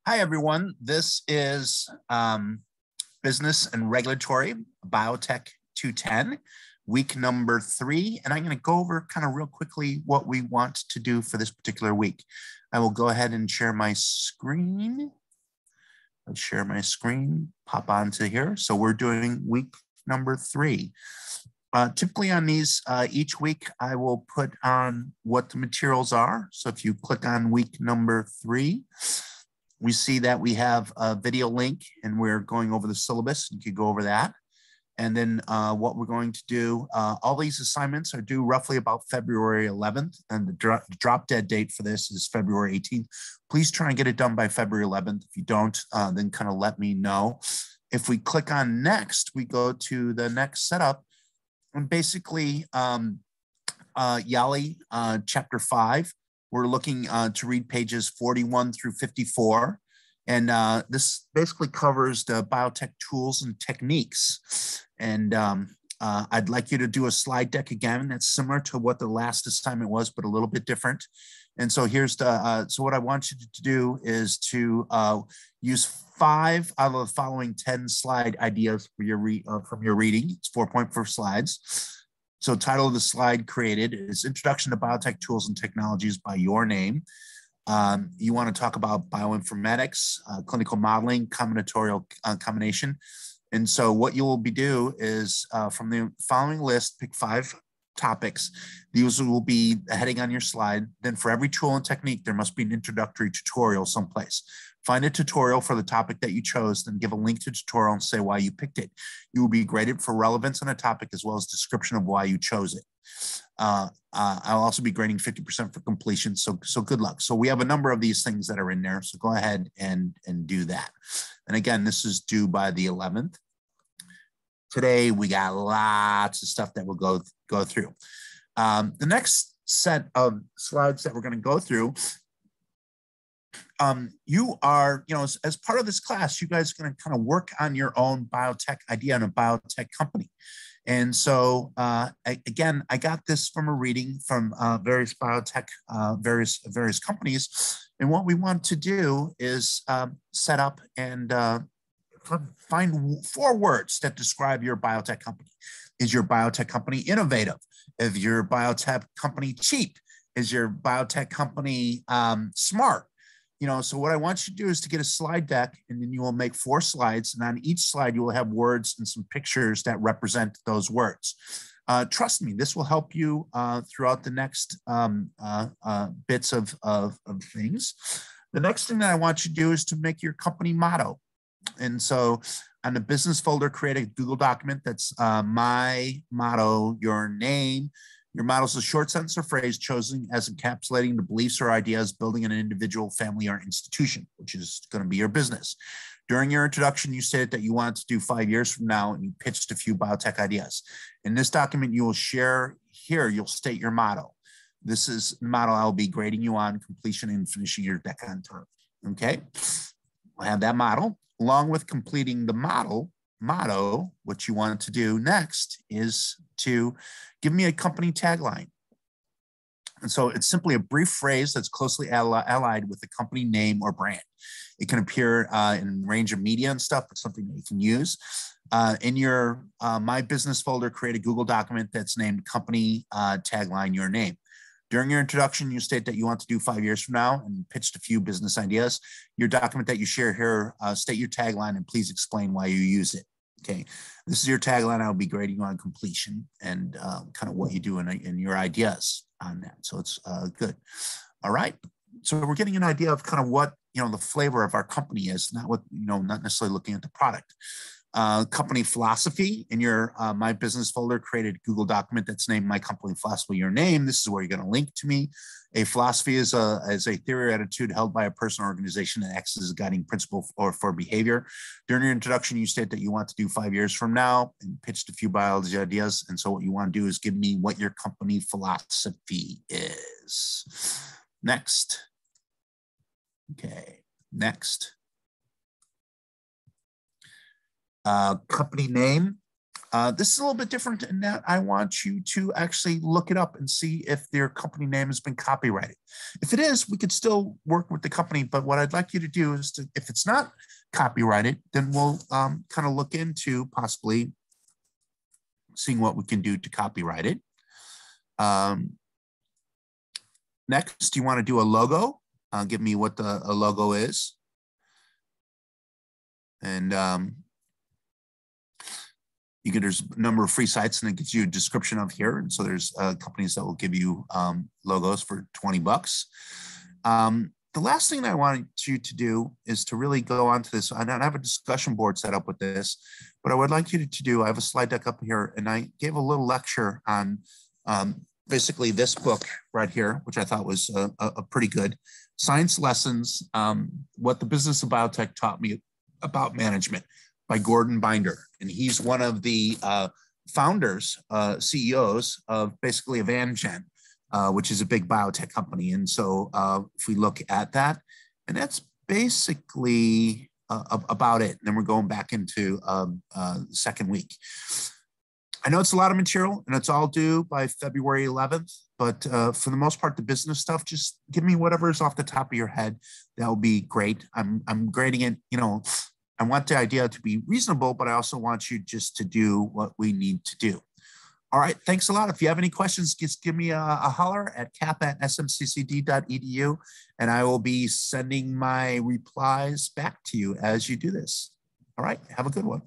Hi, everyone. This is Business and Regulatory Biotech 210, week number 3. And I'm going to go over kind of real quickly what we want to do for this particular week. I will go ahead and share my screen. I'll share my screen, pop onto here. So we're doing week number 3. Typically on these, each week I will put on what the materials are. So if you click on week number 3, we see that we have a video link and we're going over the syllabus. You could go over that. And then what we're going to do, all these assignments are due roughly about February 11th. And the drop dead date for this is February 18th. Please try and get it done by February 11th. If you don't, then kind of let me know. If we click on next, we go to the next setup. And basically, Yali, chapter 5, we're looking to read pages 41 through 54. And this basically covers the biotech tools and techniques. And I'd like you to do a slide deck again. That's similar to what the last assignment was, but a little bit different. And so here's the, so what I want you to do is to use 5 out of the following 10 slide ideas for your from your reading. It's 4.4 slides. So title of the slide created is Introduction to Biotech Tools and Technologies by your name. You want to talk about bioinformatics, clinical modeling, combinatorial combination. And so what you will be do is from the following list, pick 5 topics. These will be the heading on your slide. Then for every tool and technique, there must be an introductory tutorial someplace. Find a tutorial for the topic that you chose, then give a link to tutorial and say why you picked it. You will be graded for relevance on a topic as well as description of why you chose it. I'll also be grading 50% for completion, so good luck. So we have a number of these things that are in there, so go ahead and do that. And again, this is due by the 11th. Today, we got lots of stuff that we'll go through. The next set of slides that we're going to go through, you are, as part of this class, you guys are going to kind of work on your own biotech idea and a biotech company. And so, again, I got this from a reading from various biotech, various companies. And what we want to do is set up and find 4 words that describe your biotech company. Is your biotech company innovative? Is your biotech company cheap? Is your biotech company smart? So what I want you to do is to get a slide deck, and then you will make 4 slides. And on each slide, you will have words and some pictures that represent those words. Trust me, this will help you throughout the next bits of things. The next thing that I want you to do is to make your company motto. And so on the business folder, create a Google document that's my motto, your name. Your motto is a short sentence or phrase chosen as encapsulating the beliefs or ideas building an individual, family, or institution, which is going to be your business. During your introduction, you stated that you wanted to do 5 years from now, and you pitched a few biotech ideas. In this document, you will share here, you'll state your motto. This is the motto I'll be grading you on completion and finishing your deck on time. Okay, we'll have that motto. Along with completing the motto, what you want to do next is to give me a company tagline. And so it's simply a brief phrase that's closely allied with the company name or brand. It can appear in a range of media and stuff, but something that you can use. In your My Business folder, create a Google document that's named company tagline, your name. During your introduction, you state that you want to do 5 years from now and pitched a few business ideas. Your document that you share here, state your tagline and please explain why you use it. Okay, this is your tagline. I'll be grading you on completion and kind of what you do in your ideas on that. So it's good. All right. So we're getting an idea of kind of what, the flavor of our company is, not what, not necessarily looking at the product. Company philosophy. In your My Business folder, created a Google document that's named My Company Philosophy, your name. This is where you're going to link to me. A philosophy is a theory or attitude held by a person or organization that acts as a guiding principle for behavior. During your introduction, you state that you want to do 5 years from now and pitched a few biology ideas. And so what you want to do is give me what your company philosophy is. Next. Okay, next. Company name. This is a little bit different in that I want you to actually look it up and see if their company name has been copyrighted. If it is, we could still work with the company, but what I'd like you to do is to, if it's not copyrighted, then we'll kind of look into possibly seeing what we can do to copyright it. Next, you want to do a logo. Give me what a logo is. And there's a number of free sites and it gives you a description of here. And so there's companies that will give you logos for 20 bucks. The last thing that I wanted you to do is to really go onto this. I don't have a discussion board set up with this, but I would like you to do, I have a slide deck up here and I gave a little lecture on basically this book right here, which I thought was a pretty good Science Lessons, What the Business of Biotech Taught Me About Management by Gordon Binder. And he's one of the founders, CEOs of basically of Amgen, which is a big biotech company. And so if we look at that, and that's basically about it. And then we're going back into the second week. I know it's a lot of material and it's all due by February 11th, but for the most part, the business stuff, just give me whatever is off the top of your head. That would be great. I'm grading it, you know, I want the idea to be reasonable, but I also want you just to do what we need to do. All right, thanks a lot. If you have any questions, just give me a holler at cap@smccd.edu, and I will be sending my replies back to you as you do this. All right, have a good one.